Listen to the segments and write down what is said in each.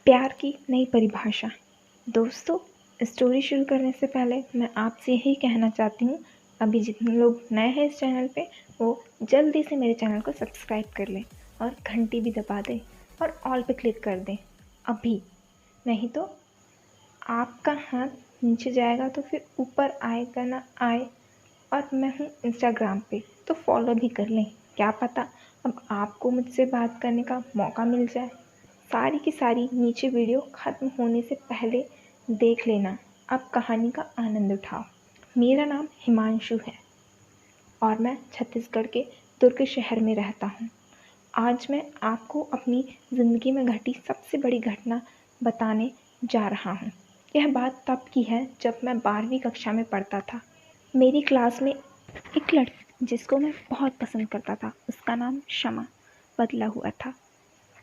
प्यार की नई परिभाषा। दोस्तों, स्टोरी शुरू करने से पहले मैं आपसे यही कहना चाहती हूँ, अभी जितने लोग नए हैं इस चैनल पे वो जल्दी से मेरे चैनल को सब्सक्राइब कर लें और घंटी भी दबा दें और ऑल पे क्लिक कर दें अभी, नहीं तो आपका हाथ नीचे जाएगा तो फिर ऊपर आएगा ना आए। और मैं हूँ इंस्टाग्राम पे, तो फॉलो भी कर लें, क्या पता अब आपको मुझसे बात करने का मौका मिल जाए। सारी की सारी नीचे वीडियो ख़त्म होने से पहले देख लेना। अब कहानी का आनंद उठाओ। मेरा नाम हिमांशु है और मैं छत्तीसगढ़ के दुर्ग शहर में रहता हूँ। आज मैं आपको अपनी ज़िंदगी में घटी सबसे बड़ी घटना बताने जा रहा हूँ। यह बात तब की है जब मैं 12वीं कक्षा में पढ़ता था। मेरी क्लास में एक लड़की जिसको मैं बहुत पसंद करता था, उसका नाम शमा बदला हुआ था।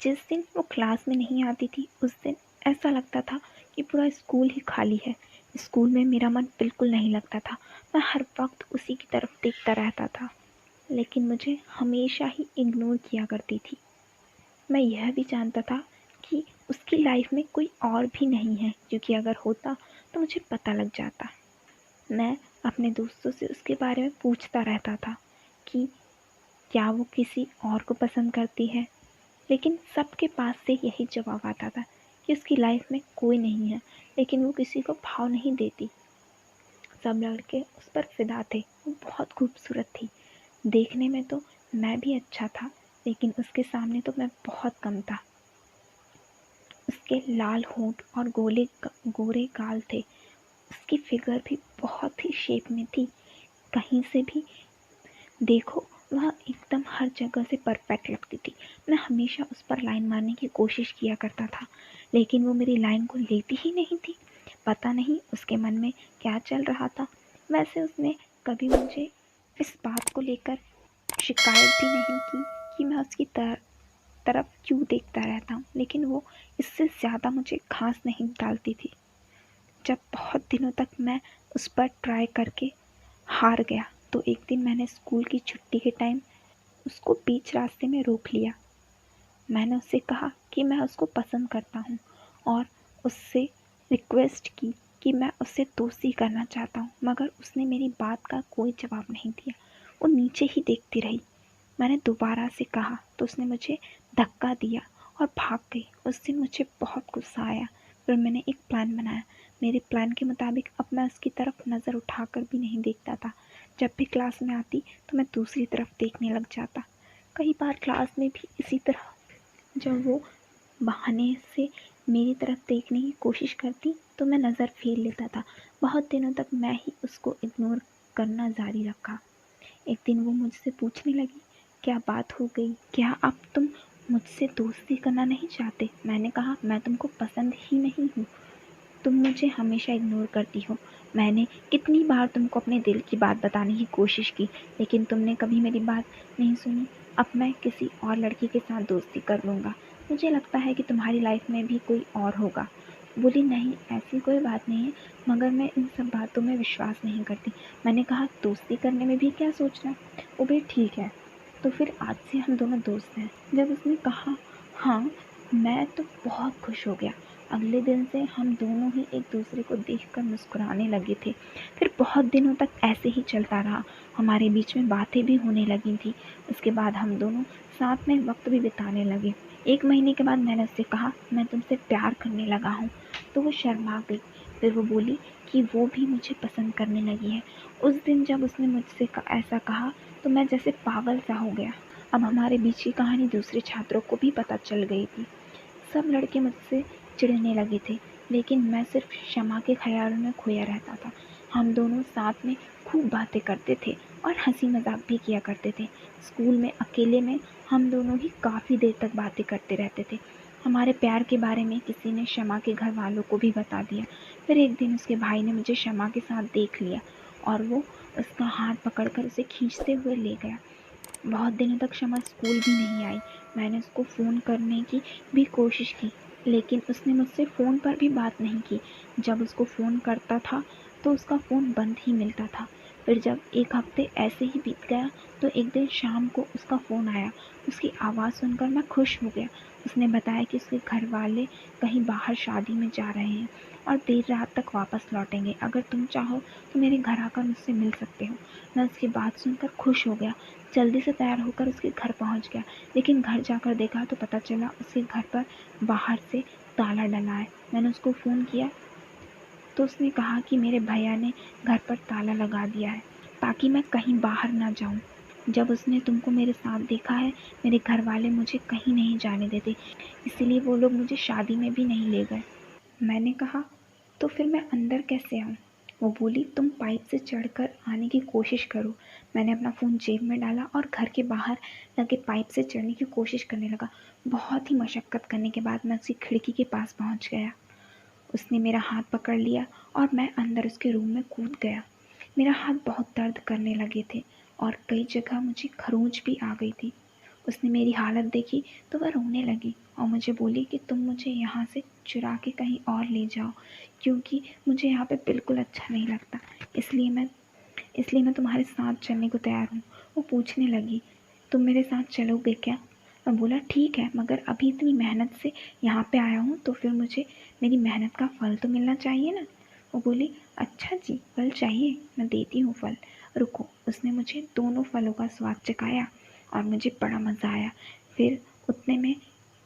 जिस दिन वो क्लास में नहीं आती थी उस दिन ऐसा लगता था कि पूरा स्कूल ही खाली है। स्कूल में मेरा मन बिल्कुल नहीं लगता था। मैं हर वक्त उसी की तरफ देखता रहता था, लेकिन मुझे हमेशा ही इग्नोर किया करती थी। मैं यह भी जानता था कि उसकी लाइफ में कोई और भी नहीं है, क्योंकि अगर होता तो मुझे पता लग जाता। मैं अपने दोस्तों से उसके बारे में पूछता रहता था कि क्या वो किसी और को पसंद करती है, लेकिन सबके पास से यही जवाब आता था कि उसकी लाइफ में कोई नहीं है, लेकिन वो किसी को भाव नहीं देती। सब लड़के उस पर फिदा थे। वो बहुत खूबसूरत थी। देखने में तो मैं भी अच्छा था, लेकिन उसके सामने तो मैं बहुत कम था। उसके लाल होंठ और गोरे गाल थे। उसकी फिगर भी बहुत ही शेप में थी। कहीं से भी देखो वह एकदम हर जगह से परफेक्ट लगती थी। मैं हमेशा उस पर लाइन मारने की कोशिश किया करता था, लेकिन वो मेरी लाइन को लेती ही नहीं थी। पता नहीं उसके मन में क्या चल रहा था। वैसे उसने कभी मुझे इस बात को लेकर शिकायत भी नहीं की कि मैं उसकी तरफ क्यों देखता रहता हूँ, लेकिन वो इससे ज़्यादा मुझे घास नहीं डालती थी। जब बहुत दिनों तक मैं उस पर ट्राई करके हार गया, तो एक दिन मैंने स्कूल की छुट्टी के टाइम उसको बीच रास्ते में रोक लिया। मैंने उससे कहा कि मैं उसको पसंद करता हूँ और उससे रिक्वेस्ट की कि मैं उससे दोस्ती करना चाहता हूँ, मगर उसने मेरी बात का कोई जवाब नहीं दिया। वो नीचे ही देखती रही। मैंने दोबारा से कहा तो उसने मुझे धक्का दिया और भाग गई। उस दिन मुझे बहुत गुस्सा आया। फिर मैंने एक प्लान बनाया। मेरे प्लान के मुताबिक अब मैं उसकी तरफ नज़र उठाकर भी नहीं देखता था। जब भी क्लास में आती तो मैं दूसरी तरफ देखने लग जाता। कई बार क्लास में भी इसी तरह जब वो बहाने से मेरी तरफ देखने की कोशिश करती तो मैं नज़र फेर लेता था। बहुत दिनों तक मैं ही उसको इग्नोर करना जारी रखा। एक दिन वो मुझसे पूछने लगी, क्या बात हो गई? क्या अब तुम मुझसे दोस्ती करना नहीं चाहते? मैंने कहा, मैं तुमको पसंद ही नहीं हूँ। तुम मुझे हमेशा इग्नोर करती हो। मैंने कितनी बार तुमको अपने दिल की बात बताने की कोशिश की, लेकिन तुमने कभी मेरी बात नहीं सुनी। अब मैं किसी और लड़की के साथ दोस्ती कर लूँगा। मुझे लगता है कि तुम्हारी लाइफ में भी कोई और होगा। बोली, नहीं ऐसी कोई बात नहीं है, मगर मैं इन सब बातों में विश्वास नहीं करती। मैंने कहा, दोस्ती करने में भी क्या सोचना। वो भी ठीक है, तो फिर आज से हम दोनों दोस्त हैं। जब उसने कहा हाँ, मैं तो बहुत खुश हो गया। अगले दिन से हम दोनों ही एक दूसरे को देखकर मुस्कुराने लगे थे। फिर बहुत दिनों तक ऐसे ही चलता रहा। हमारे बीच में बातें भी होने लगी थी। उसके बाद हम दोनों साथ में वक्त भी बिताने लगे। 1 महीने के बाद मैंने उससे कहा, मैं तुमसे प्यार करने लगा हूँ। तो वो शर्मा गई। फिर वो बोली कि वो भी मुझे पसंद करने लगी है। उस दिन जब उसने मुझसे ऐसा कहा तो मैं जैसे पागल सा हो गया। अब हमारे बीच की कहानी दूसरे छात्रों को भी पता चल गई थी। सब लड़के मुझसे चिढ़ने लगे थे, लेकिन मैं सिर्फ शमा के ख्यालों में खोया रहता था। हम दोनों साथ में खूब बातें करते थे और हंसी मजाक भी किया करते थे। स्कूल में अकेले में हम दोनों ही काफ़ी देर तक बातें करते रहते थे। हमारे प्यार के बारे में किसी ने शमा के घर वालों को भी बता दिया। फिर एक दिन उसके भाई ने मुझे शमा के साथ देख लिया और वो उसका हाथ पकड़कर उसे खींचते हुए ले गया। बहुत दिनों तक शमा स्कूल भी नहीं आई। मैंने उसको फ़ोन करने की भी कोशिश की, लेकिन उसने मुझसे फ़ोन पर भी बात नहीं की। जब उसको फ़ोन करता था तो उसका फ़ोन बंद ही मिलता था। फिर जब 1 हफ्ते ऐसे ही बीत गया तो एक दिन शाम को उसका फ़ोन आया। उसकी आवाज़ सुनकर मैं खुश हो गया। उसने बताया कि उसके घर वाले कहीं बाहर शादी में जा रहे हैं और देर रात तक वापस लौटेंगे। अगर तुम चाहो तो मेरे घर आकर मुझसे मिल सकते हो। मैं उसकी बात सुनकर खुश हो गया। जल्दी से तैयार होकर उसके घर पहुंच गया, लेकिन घर जाकर देखा तो पता चला उसके घर पर बाहर से ताला डला है। मैंने उसको फ़ोन किया तो उसने कहा कि मेरे भैया ने घर पर ताला लगा दिया है ताकि मैं कहीं बाहर ना जाऊं। जब उसने तुमको मेरे साथ देखा है, मेरे घर वाले मुझे कहीं नहीं जाने देते, इसीलिए वो लोग मुझे शादी में भी नहीं ले गए। मैंने कहा, तो फिर मैं अंदर कैसे आऊँ? वो बोली, तुम पाइप से चढ़कर आने की कोशिश करो। मैंने अपना फ़ोन जेब में डाला और घर के बाहर लगे पाइप से चढ़ने की कोशिश करने लगा। बहुत ही मशक्क़त करने के बाद मैं उसकी खिड़की के पास पहुंच गया। उसने मेरा हाथ पकड़ लिया और मैं अंदर उसके रूम में कूद गया। मेरा हाथ बहुत दर्द करने लगे थे और कई जगह मुझे खरोंच भी आ गई थी। उसने मेरी हालत देखी तो वह रोने लगी और मुझे बोली कि तुम मुझे यहाँ से चुरा के कहीं और ले जाओ, क्योंकि मुझे यहाँ पे बिल्कुल अच्छा नहीं लगता। इसलिए मैं तुम्हारे साथ चलने को तैयार हूँ। वो पूछने लगी, तुम मेरे साथ चलोगे क्या? मैं बोला, ठीक है, मगर अभी इतनी मेहनत से यहाँ पे आया हूँ तो फिर मुझे मेरी मेहनत का फल तो मिलना चाहिए ना। वो बोली, अच्छा जी, फल चाहिए, मैं देती हूँ फल, रुको। उसने मुझे दोनों फलों का स्वाद चखाया और मुझे बड़ा मज़ा आया। फिर उतने में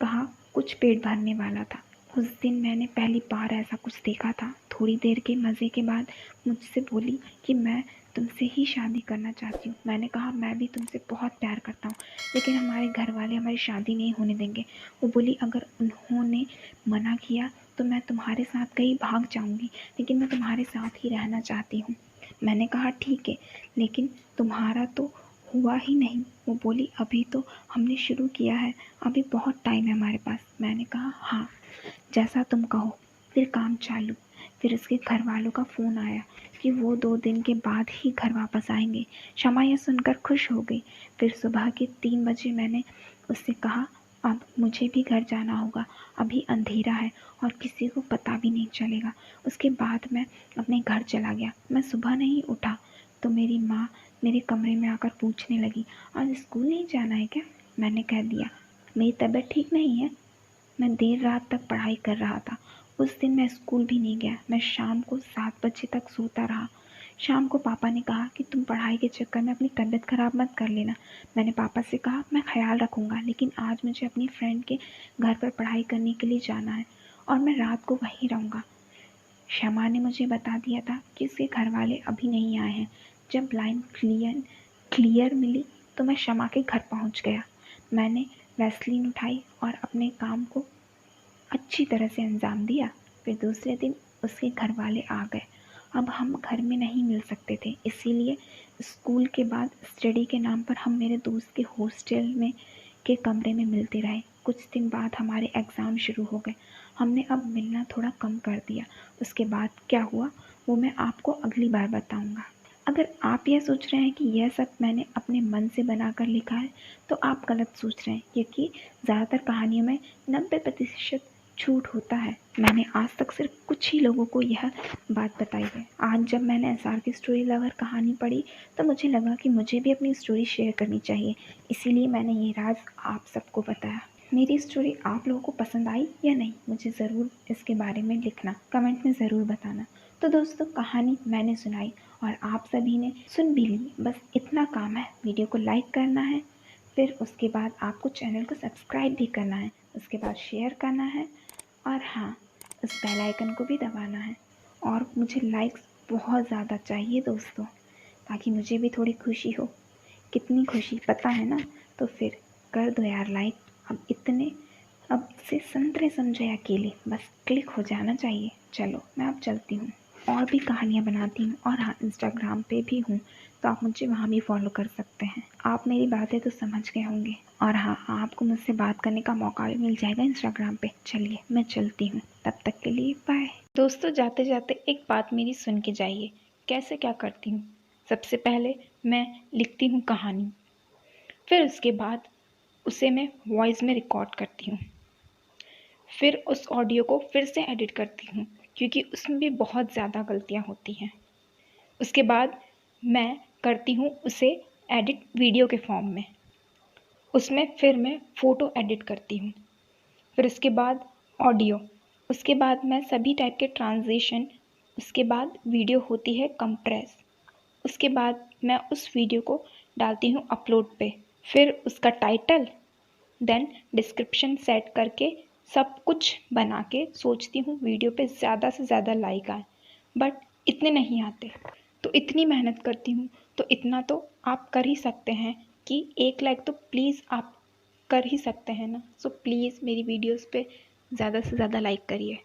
कहा कुछ पेट भरने वाला था। उस दिन मैंने पहली बार ऐसा कुछ देखा था। थोड़ी देर के मज़े के बाद मुझसे बोली कि मैं तुमसे ही शादी करना चाहती हूँ। मैंने कहा, मैं भी तुमसे बहुत प्यार करता हूँ, लेकिन हमारे घर वाले हमारी शादी नहीं होने देंगे। वो बोली, अगर उन्होंने मना किया तो मैं तुम्हारे साथ कहीं भाग जाऊँगी, लेकिन मैं तुम्हारे साथ ही रहना चाहती हूँ। मैंने कहा, ठीक है, लेकिन तुम्हारा तो हुआ ही नहीं। वो बोली, अभी तो हमने शुरू किया है, अभी बहुत टाइम है हमारे पास। मैंने कहा, हाँ, जैसा तुम कहो। फिर काम चालू। फिर उसके घर वालों का फ़ोन आया कि वो 2 दिन के बाद ही घर वापस आएंगे। शमा यह सुनकर खुश हो गई। फिर सुबह के 3 बजे मैंने उससे कहा, अब मुझे भी घर जाना होगा, अभी अंधेरा है और किसी को पता भी नहीं चलेगा। उसके बाद मैं अपने घर चला गया। मैं सुबह नहीं उठा तो मेरी माँ मेरे कमरे में आकर पूछने लगी, आज स्कूल नहीं जाना है क्या? मैंने कह दिया, मेरी तबीयत ठीक नहीं है। मैं देर रात तक पढ़ाई कर रहा था। उस दिन मैं स्कूल भी नहीं गया। मैं शाम को 7 बजे तक सोता रहा। शाम को पापा ने कहा कि तुम पढ़ाई के चक्कर में अपनी तबीयत खराब मत कर लेना। मैंने पापा से कहा, मैं ख्याल रखूँगा, लेकिन आज मुझे अपनी फ्रेंड के घर पर पढ़ाई करने के लिए जाना है और मैं रात को वहीं रहूँगा। शमा ने मुझे बता दिया था कि उसके घर वाले अभी नहीं आए हैं। जब लाइन क्लियर मिली तो मैं शमा के घर पहुँच गया। मैंने वैसलीन उठाई और अपने काम को अच्छी तरह से अंजाम दिया। फिर दूसरे दिन उसके घर वाले आ गए। अब हम घर में नहीं मिल सकते थे, इसीलिए स्कूल के बाद स्टडी के नाम पर हम मेरे दोस्त के हॉस्टल में के कमरे में मिलते रहे। कुछ दिन बाद हमारे एग्ज़ाम शुरू हो गए। हमने अब मिलना थोड़ा कम कर दिया। उसके बाद क्या हुआ वो मैं आपको अगली बार बताऊंगा। अगर आप यह सोच रहे हैं कि यह सब मैंने अपने मन से बनाकर लिखा है तो आप गलत सोच रहे हैं, क्योंकि ज़्यादातर कहानियों में 90% झूठ होता है। मैंने आज तक सिर्फ कुछ ही लोगों को यह बात बताई है। आज जब मैंने एसआर की स्टोरी लवर कहानी पढ़ी तो मुझे लगा कि मुझे भी अपनी स्टोरी शेयर करनी चाहिए, इसीलिए मैंने ये राज आप सबको बताया। मेरी स्टोरी आप लोगों को पसंद आई या नहीं, मुझे ज़रूर इसके बारे में लिखना, कमेंट में ज़रूर बताना। तो दोस्तों, कहानी मैंने सुनाई और आप सभी ने सुन भी ली। बस इतना काम है, वीडियो को लाइक करना है, फिर उसके बाद आपको चैनल को सब्सक्राइब भी करना है, उसके बाद शेयर करना है और हाँ, उस बेल आइकन को भी दबाना है। और मुझे लाइक्स बहुत ज़्यादा चाहिए दोस्तों, ताकि मुझे भी थोड़ी खुशी हो। कितनी खुशी पता है ना? तो फिर कर दो यार लाइक। अब से संतरे समझे अकेले, बस क्लिक हो जाना चाहिए। चलो मैं अब चलती हूँ, और भी कहानियाँ बनाती हूँ और हाँ, इंस्टाग्राम पे भी हूँ, तो आप मुझे वहाँ भी फॉलो कर सकते हैं। आप मेरी बातें तो समझ गए होंगे और हाँ, आपको मुझसे बात करने का मौका भी मिल जाएगा इंस्टाग्राम पे। चलिए मैं चलती हूँ, तब तक के लिए बाय। दोस्तों, जाते जाते एक बात मेरी सुन के जाइए, कैसे क्या करती हूँ। सबसे पहले मैं लिखती हूँ कहानी, फिर उसके बाद उसे मैं वॉइस में रिकॉर्ड करती हूँ, फिर उस ऑडियो को फिर से एडिट करती हूँ, क्योंकि उसमें भी बहुत ज़्यादा गलतियाँ होती हैं। उसके बाद मैं करती हूँ उसे एडिट वीडियो के फॉर्म में। उसमें फिर मैं फ़ोटो एडिट करती हूँ, फिर उसके बाद ऑडियो, उसके बाद मैं सभी टाइप के ट्रांजिशन, उसके बाद वीडियो होती है कंप्रेस, उसके बाद मैं उस वीडियो को डालती हूँ अपलोड पे, फिर उसका टाइटल, देन डिस्क्रिप्शन सेट करके सब कुछ बना के सोचती हूँ वीडियो पे ज़्यादा से ज़्यादा लाइक आए, बट इतने नहीं आते। तो इतनी मेहनत करती हूँ, तो इतना तो आप कर ही सकते हैं कि 1 लाइक तो प्लीज़ आप कर ही सकते हैं ना। सो प्लीज़ मेरी वीडियोस पे ज़्यादा से ज़्यादा लाइक करिए।